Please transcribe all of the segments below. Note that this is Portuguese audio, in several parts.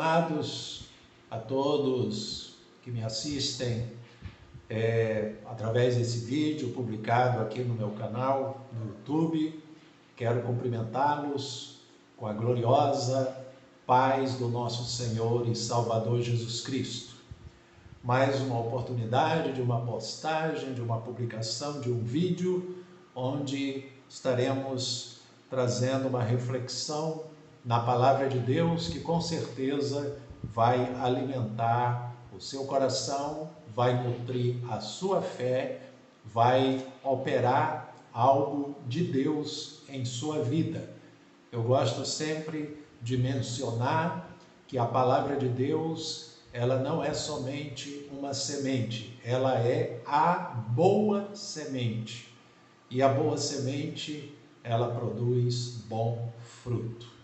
amados, a todos que me assistem através desse vídeo publicado aqui no meu canal no YouTube. Quero cumprimentá-los com a gloriosa paz do nosso Senhor e Salvador Jesus Cristo. Mais uma oportunidade de uma postagem, de uma publicação, de um vídeo, onde estaremos trazendo uma reflexão na Palavra de Deus que com certeza vai alimentar o seu coração, vai nutrir a sua fé, vai operar algo de Deus em sua vida. Eu gosto sempre de mencionar que a Palavra de Deus, ela não é somente uma semente, ela é a boa semente. E a boa semente, ela produz bom fruto.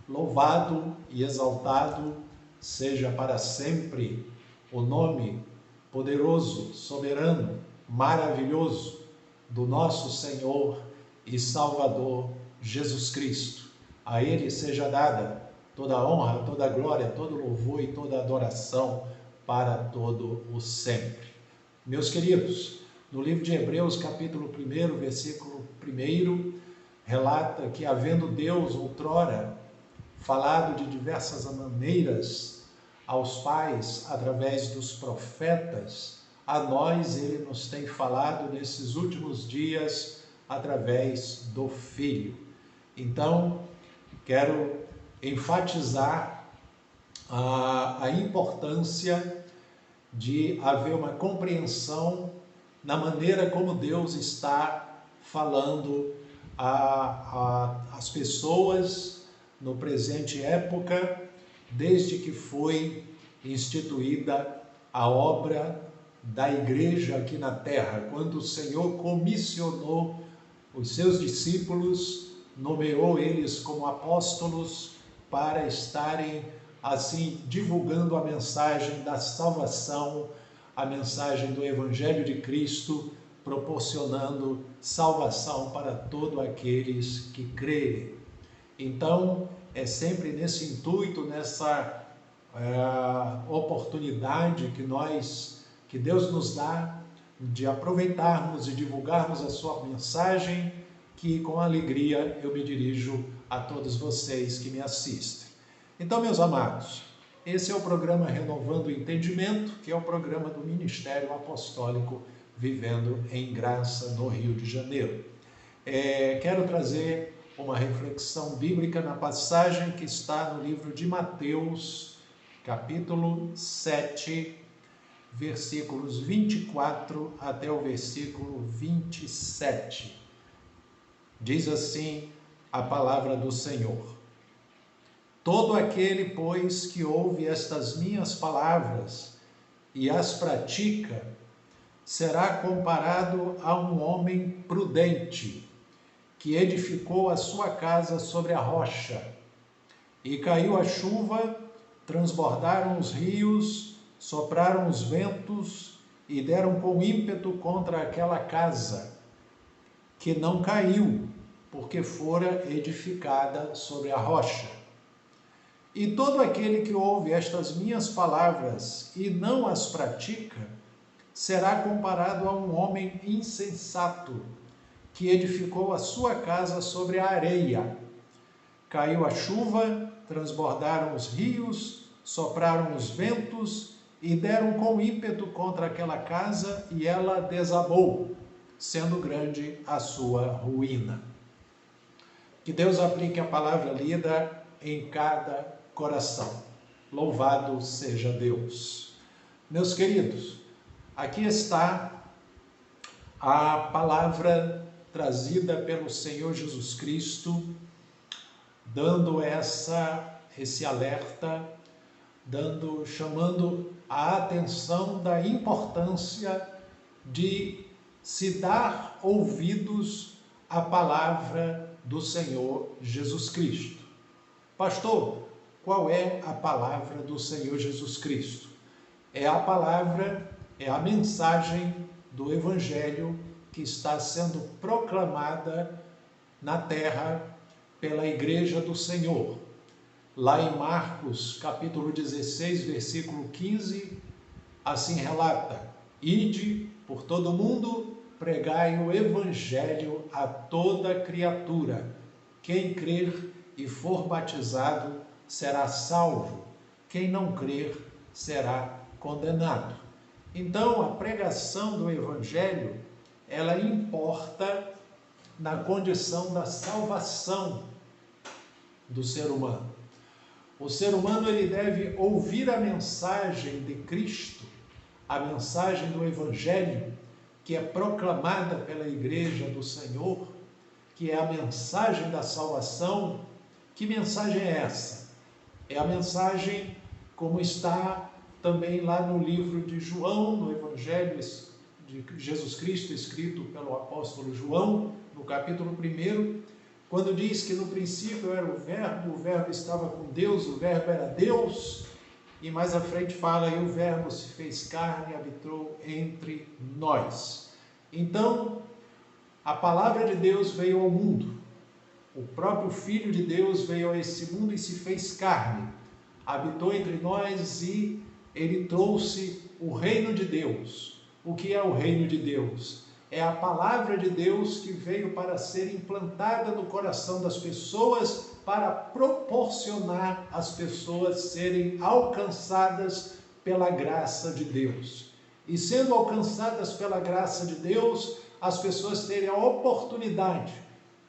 Louvado e exaltado seja para sempre o nome poderoso, soberano, maravilhoso do nosso Senhor e Salvador Jesus Cristo. A Ele seja dada toda a honra, toda a glória, todo o louvor e toda a adoração para todo o sempre. Meus queridos, no livro de Hebreus, capítulo 1, versículo 1, relata que, havendo Deus outrora falado de diversas maneiras aos pais através dos profetas, a nós Ele nos tem falado nesses últimos dias através do Filho. Então, quero enfatizar a importância de haver uma compreensão na maneira como Deus está falando às pessoas no presente época, desde que foi instituída a obra da igreja aqui na terra, quando o Senhor comissionou os seus discípulos, nomeou eles como apóstolos para estarem assim divulgando a mensagem da salvação, a mensagem do Evangelho de Cristo, proporcionando salvação para todos aqueles que crerem. Então, é sempre nesse intuito, nessa oportunidade que Deus nos dá de aproveitarmos e divulgarmos a sua mensagem, que com alegria eu me dirijo a todos vocês que me assistem. Então, meus amados, esse é o programa Renovando o Entendimento, que é o programa do Ministério Apostólico Vivendo em Graça no Rio de Janeiro. Quero trazer uma reflexão bíblica na passagem que está no livro de Mateus, capítulo 7, versículos 24 até o versículo 27. Diz assim a palavra do Senhor: todo aquele, pois, que ouve estas minhas palavras e as pratica, será comparado a um homem prudente, que edificou a sua casa sobre a rocha. E caiu a chuva, transbordaram os rios, sopraram os ventos e deram com ímpeto contra aquela casa, que não caiu, porque fora edificada sobre a rocha. E todo aquele que ouve estas minhas palavras e não as pratica, será comparado a um homem insensato, que edificou a sua casa sobre a areia. Caiu a chuva, transbordaram os rios, sopraram os ventos e deram com ímpeto contra aquela casa, e ela desabou, sendo grande a sua ruína. Que Deus aplique a palavra lida em cada coração. Louvado seja Deus. Meus queridos, aqui está a palavra trazida pelo Senhor Jesus Cristo, dando esse alerta, chamando a atenção da importância de se dar ouvidos à palavra do Senhor Jesus Cristo. Pastor, qual é a palavra do Senhor Jesus Cristo? É a palavra, é a mensagem do Evangelho que está sendo proclamada na terra pela Igreja do Senhor. Lá em Marcos, capítulo 16, versículo 15, assim relata: ide por todo mundo, pregai o evangelho a toda criatura. Quem crer e for batizado será salvo. Quem não crer será condenado. Então, a pregação do evangelho, ela importa na condição da salvação do ser humano. O ser humano, ele deve ouvir a mensagem de Cristo, a mensagem do evangelho, que é proclamada pela igreja do Senhor, que é a mensagem da salvação. Que mensagem é essa? É a mensagem como está também lá no livro de João, no Evangelho de Jesus Cristo, escrito pelo apóstolo João, no capítulo 1, quando diz que no princípio era o Verbo estava com Deus, o Verbo era Deus, e mais à frente fala, e o Verbo se fez carne e habitou entre nós. Então, a palavra de Deus veio ao mundo, o próprio Filho de Deus veio a esse mundo e se fez carne, habitou entre nós e ele trouxe o reino de Deus. O que é o reino de Deus? É a palavra de Deus que veio para ser implantada no coração das pessoas, para proporcionar às pessoas serem alcançadas pela graça de Deus. E sendo alcançadas pela graça de Deus, as pessoas terem a oportunidade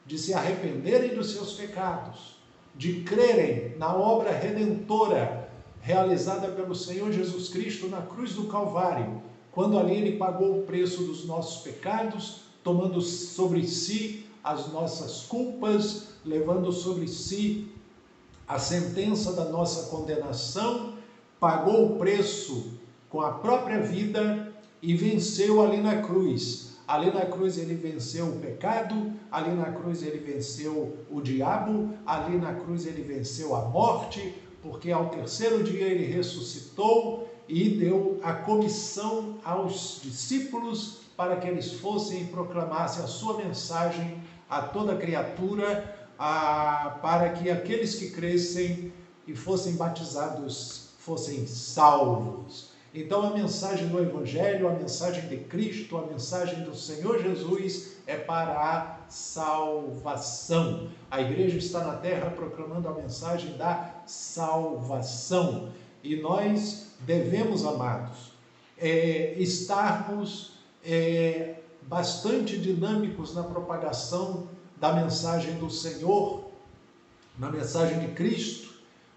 de se arrependerem dos seus pecados, de crerem na obra redentora realizada pelo Senhor Jesus Cristo na cruz do Calvário, quando ali ele pagou o preço dos nossos pecados, tomando sobre si as nossas culpas, levando sobre si a sentença da nossa condenação, pagou o preço com a própria vida e venceu ali na cruz. Ali na cruz ele venceu o pecado, ali na cruz ele venceu o diabo, ali na cruz ele venceu a morte, porque ao terceiro dia ele ressuscitou e deu a comissão aos discípulos para que eles fossem e proclamassem a sua mensagem a toda criatura, para que aqueles que crescem e fossem batizados fossem salvos. Então a mensagem do Evangelho, a mensagem de Cristo, a mensagem do Senhor Jesus é para a salvação. A igreja está na terra proclamando a mensagem da salvação. E nós devemos, amados, estarmos bastante dinâmicos na propagação da mensagem do Senhor, na mensagem de Cristo,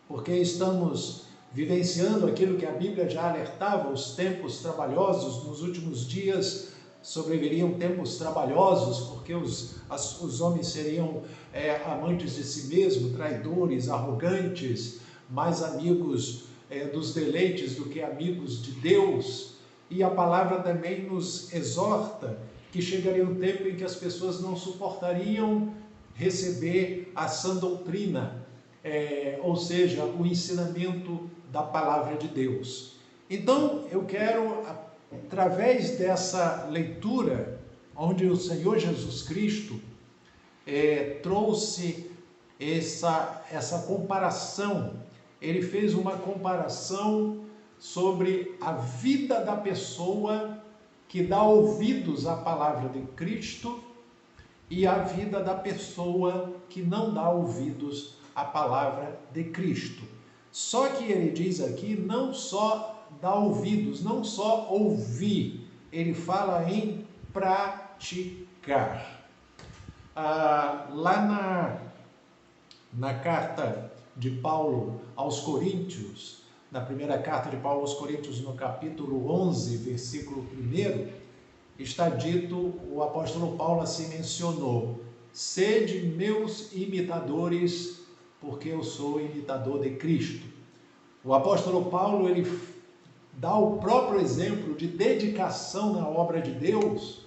porque estamos vivenciando aquilo que a Bíblia já alertava, os tempos trabalhosos. Nos últimos dias sobreviriam tempos trabalhosos, porque os homens seriam amantes de si mesmos, traidores, arrogantes, mais amigos dos deleites do que amigos de Deus. E a palavra também nos exorta que chegaria um tempo em que as pessoas não suportariam receber a sã doutrina, ou seja, o ensinamento da palavra de Deus. Então, eu quero, através dessa leitura, onde o Senhor Jesus Cristo trouxe essa comparação, ele fez uma comparação sobre a vida da pessoa que dá ouvidos à palavra de Cristo e a vida da pessoa que não dá ouvidos à palavra de Cristo. Só que ele diz aqui, não só dar ouvidos, não só ouvir, ele fala em praticar. Lá na carta de Paulo aos Coríntios, na primeira carta de Paulo aos Coríntios, no capítulo 11, versículo 1, está dito, o apóstolo Paulo assim mencionou: sede meus imitadores, porque eu sou imitador de Cristo. O apóstolo Paulo, ele dá o próprio exemplo de dedicação na obra de Deus,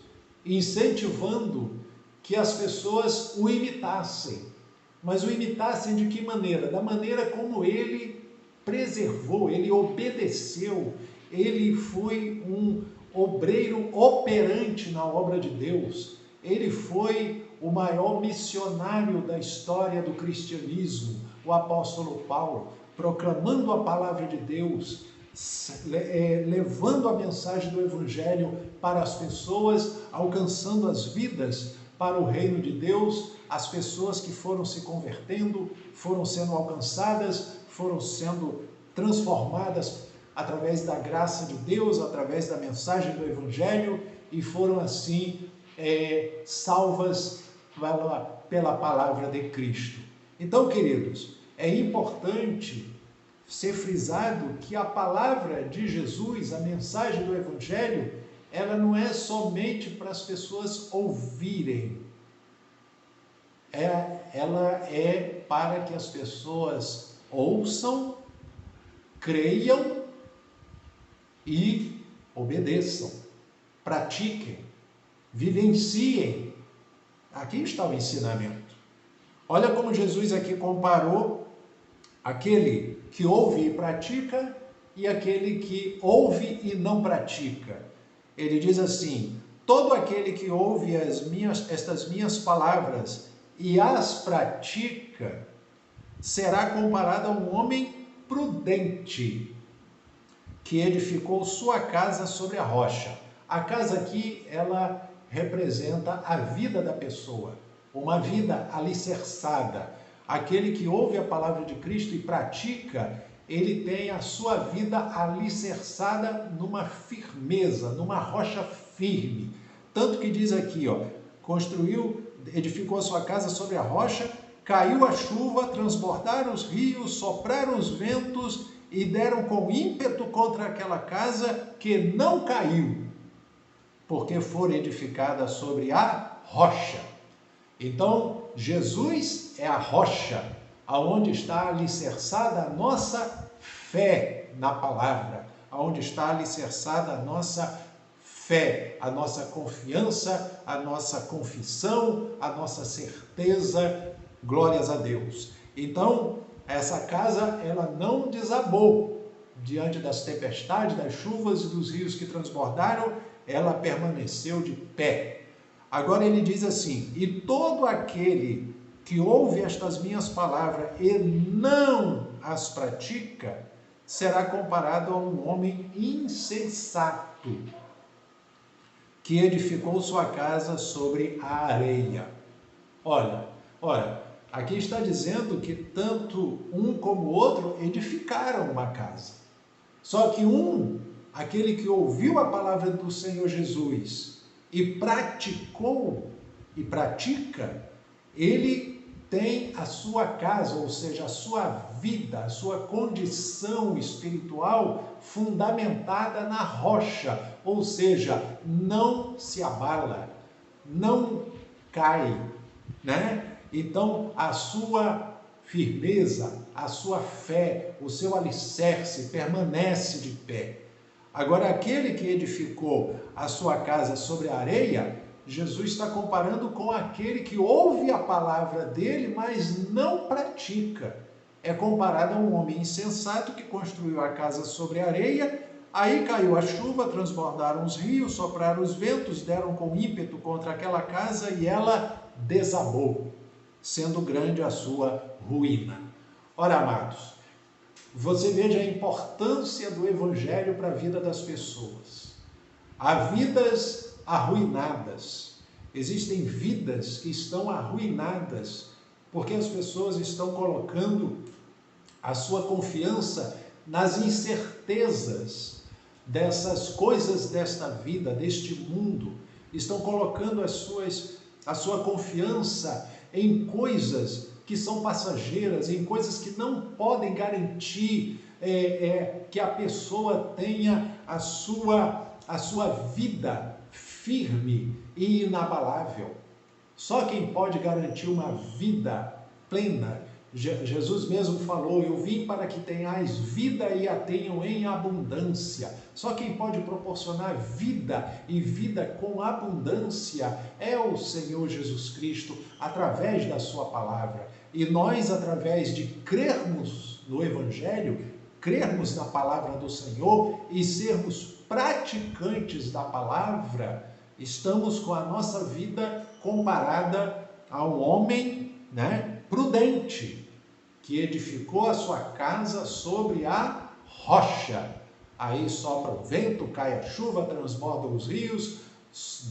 incentivando que as pessoas o imitassem. Mas o imitassem de que maneira? Da maneira como ele preservou, ele obedeceu, ele foi um obreiro operante na obra de Deus. Ele foi o maior missionário da história do cristianismo, o apóstolo Paulo, proclamando a palavra de Deus, levando a mensagem do Evangelho para as pessoas, alcançando as vidas para o reino de Deus, as pessoas que foram se convertendo, foram sendo alcançadas, foram sendo transformadas através da graça de Deus, através da mensagem do Evangelho, e foram assim salvas pela palavra de Cristo. Então, queridos, é importante ser frisado que a palavra de Jesus, a mensagem do Evangelho, ela não é somente para as pessoas ouvirem, ela é para que as pessoas ouçam, creiam e obedeçam, pratiquem, vivenciem. Aqui está o ensinamento. Olha como Jesus aqui comparou aquele que ouve e pratica e aquele que ouve e não pratica. Ele diz assim: todo aquele que ouve estas minhas palavras e as pratica será comparado a um homem prudente que edificou sua casa sobre a rocha. A casa aqui, ela representa a vida da pessoa, uma vida alicerçada. Aquele que ouve a palavra de Cristo e pratica, ele tem a sua vida alicerçada numa firmeza, numa rocha firme. Tanto que diz aqui, edificou a sua casa sobre a rocha, caiu a chuva, transbordaram os rios, sopraram os ventos e deram com ímpeto contra aquela casa que não caiu, porque foi edificada sobre a rocha. Então, Jesus é a rocha, aonde está alicerçada a nossa fé na palavra, aonde está alicerçada a nossa fé, a nossa confiança, a nossa confissão, a nossa certeza. Glórias a Deus. Então, essa casa, ela não desabou diante das tempestades, das chuvas e dos rios que transbordaram, ela permaneceu de pé. Agora ele diz assim: e todo aquele que ouve estas minhas palavras e não as pratica, será comparado a um homem insensato, que edificou sua casa sobre a areia. Olha, aqui está dizendo que tanto um como o outro edificaram uma casa. Só que aquele que ouviu a palavra do Senhor Jesus e praticou e pratica, ele tem a sua casa, ou seja, a sua vida, a sua condição espiritual fundamentada na rocha, ou seja, não se abala, não cai, né? Então, a sua firmeza, a sua fé, o seu alicerce permanece de pé. Agora, aquele que edificou a sua casa sobre a areia, Jesus está comparando com aquele que ouve a palavra dele, mas não pratica. É comparado a um homem insensato que construiu a casa sobre a areia, aí caiu a chuva, transbordaram os rios, sopraram os ventos, deram com ímpeto contra aquela casa e ela desabou, sendo grande a sua ruína. Ora, amados, você veja a importância do Evangelho para a vida das pessoas. Há vidas arruinadas, existem vidas que estão arruinadas, porque as pessoas estão colocando a sua confiança nas incertezas dessas coisas desta vida, deste mundo, estão colocando a sua confiança em coisas que são passageiras, em coisas que não podem garantir que a pessoa tenha a sua vida firme e inabalável. Só quem pode garantir uma vida plena, Jesus mesmo falou: eu vim para que tenhais vida e a tenham em abundância. Só quem pode proporcionar vida e vida com abundância é o Senhor Jesus Cristo, através da sua palavra. E nós, através de crermos no Evangelho, crermos na palavra do Senhor e sermos praticantes da palavra, estamos com a nossa vida comparada a um homem, prudente, que edificou a sua casa sobre a rocha. Aí sopra o vento, cai a chuva, transbordam os rios,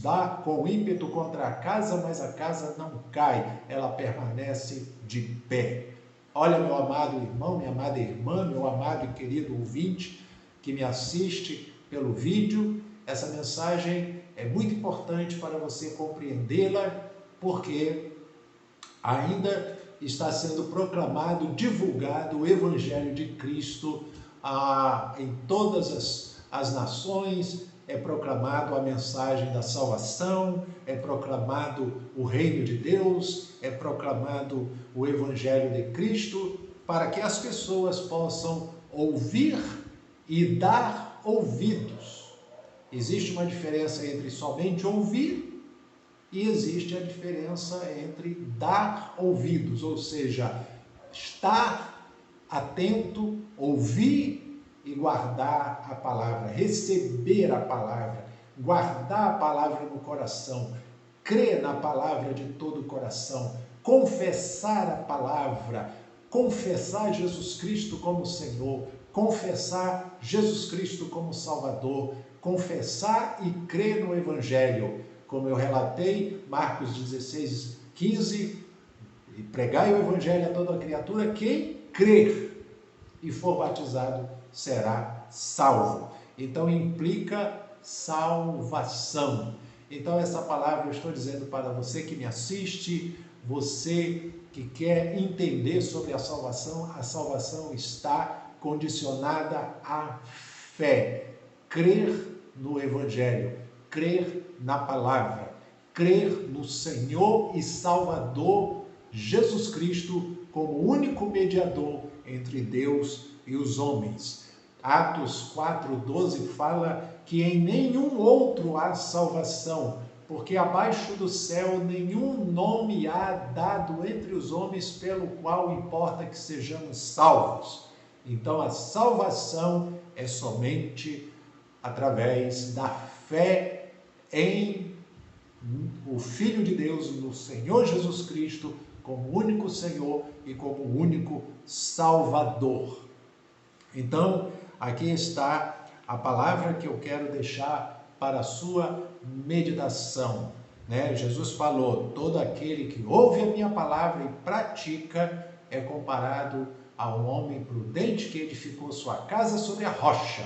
dá com ímpeto contra a casa, mas a casa não cai, ela permanece de pé. Olha, meu amado irmão, minha amada irmã, meu amado e querido ouvinte que me assiste pelo vídeo, essa mensagem é muito importante para você compreendê-la, porque ainda está sendo proclamado, divulgado o Evangelho de Cristo em todas as nações, é proclamado a mensagem da salvação, é proclamado o reino de Deus, é proclamado o Evangelho de Cristo, para que as pessoas possam ouvir e dar ouvidos. Existe uma diferença entre somente ouvir e existe a diferença entre dar ouvidos, ou seja, estar atento, ouvir e guardar a palavra, receber a palavra, guardar a palavra no coração, crer na palavra de todo o coração, confessar a palavra, confessar Jesus Cristo como Senhor, confessar Jesus Cristo como Salvador, confessar e crer no Evangelho. Como eu relatei, Marcos 16, 15, e pregai o Evangelho a toda criatura, quem crer e for batizado será salvo. Então implica salvação. Então essa palavra eu estou dizendo para você que me assiste, você que quer entender sobre a salvação está condicionada à fé. Crer no Evangelho, crer na palavra, crer no Senhor e Salvador Jesus Cristo como único mediador entre Deus e os homens. Atos 4:12 fala que em nenhum outro há salvação, porque abaixo do céu nenhum nome há dado entre os homens pelo qual importa que sejamos salvos. Então a salvação é somente através da fé em o Filho de Deus, no Senhor Jesus Cristo, como único Senhor e como único Salvador. Então, aqui está a palavra que eu quero deixar para a sua meditação. Jesus falou, todo aquele que ouve a minha palavra e pratica é comparado a um homem prudente que edificou sua casa sobre a rocha.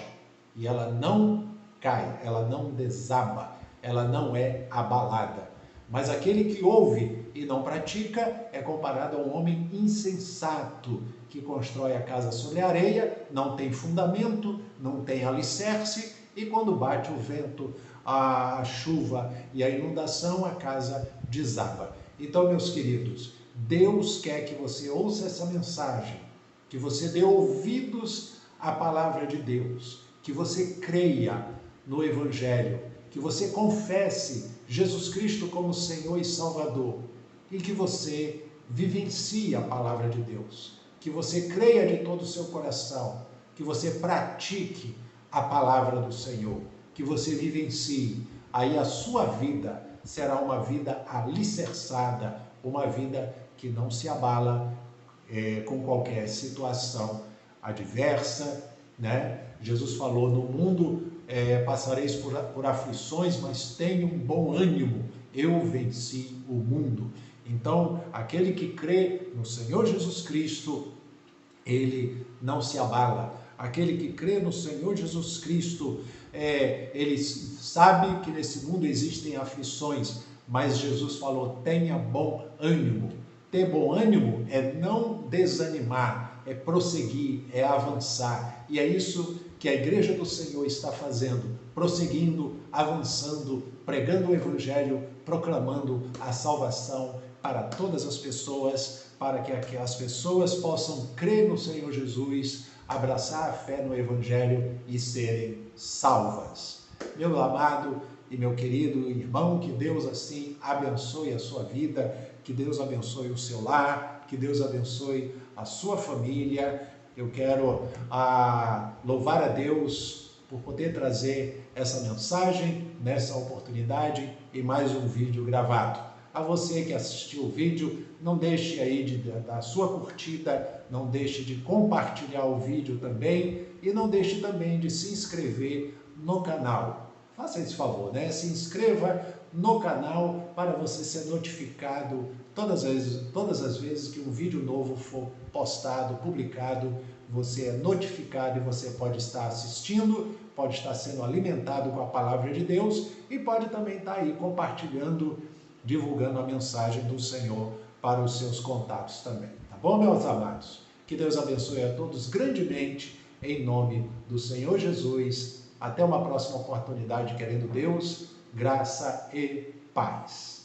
E ela não cai, ela não desaba, ela não é abalada. Mas aquele que ouve e não pratica é comparado a um homem insensato que constrói a casa sobre a areia, não tem fundamento, não tem alicerce, e quando bate o vento, a chuva e a inundação, a casa desaba. Então, meus queridos, Deus quer que você ouça essa mensagem, que você dê ouvidos à palavra de Deus, que você creia no Evangelho, que você confesse Jesus Cristo como Senhor e Salvador e que você vivencie a palavra de Deus, que você creia de todo o seu coração, que você pratique a palavra do Senhor, que você vivencie. Aí a sua vida será uma vida alicerçada, uma vida que não se abala com qualquer situação adversa, Jesus falou, no mundo passareis por aflições, mas tenham bom ânimo, eu venci o mundo. Então, aquele que crê no Senhor Jesus Cristo, ele não se abala. Aquele que crê no Senhor Jesus Cristo, ele sabe que nesse mundo existem aflições, mas Jesus falou, tenha bom ânimo. Ter bom ânimo é não desanimar, é prosseguir, é avançar. E é isso que a Igreja do Senhor está fazendo, prosseguindo, avançando, pregando o Evangelho, proclamando a salvação para todas as pessoas, para que as pessoas possam crer no Senhor Jesus, abraçar a fé no Evangelho e serem salvas. Meu amado e meu querido irmão, que Deus assim abençoe a sua vida, que Deus abençoe o seu lar, que Deus abençoe a sua família. Eu quero louvar a Deus por poder trazer essa mensagem nessa oportunidade e mais um vídeo gravado. A você que assistiu o vídeo, não deixe aí de dar a sua curtida, não deixe de compartilhar o vídeo também e não deixe também de se inscrever no canal. Faça esse favor, né? Se inscreva no canal para você ser notificado todas as vezes que um vídeo novo for postado, publicado, você é notificado e você pode estar assistindo, pode estar sendo alimentado com a palavra de Deus e pode também estar aí compartilhando, divulgando a mensagem do Senhor para os seus contatos também. Tá bom, meus amados? Que Deus abençoe a todos grandemente, em nome do Senhor Jesus. Até uma próxima oportunidade, querendo Deus, graça e paz.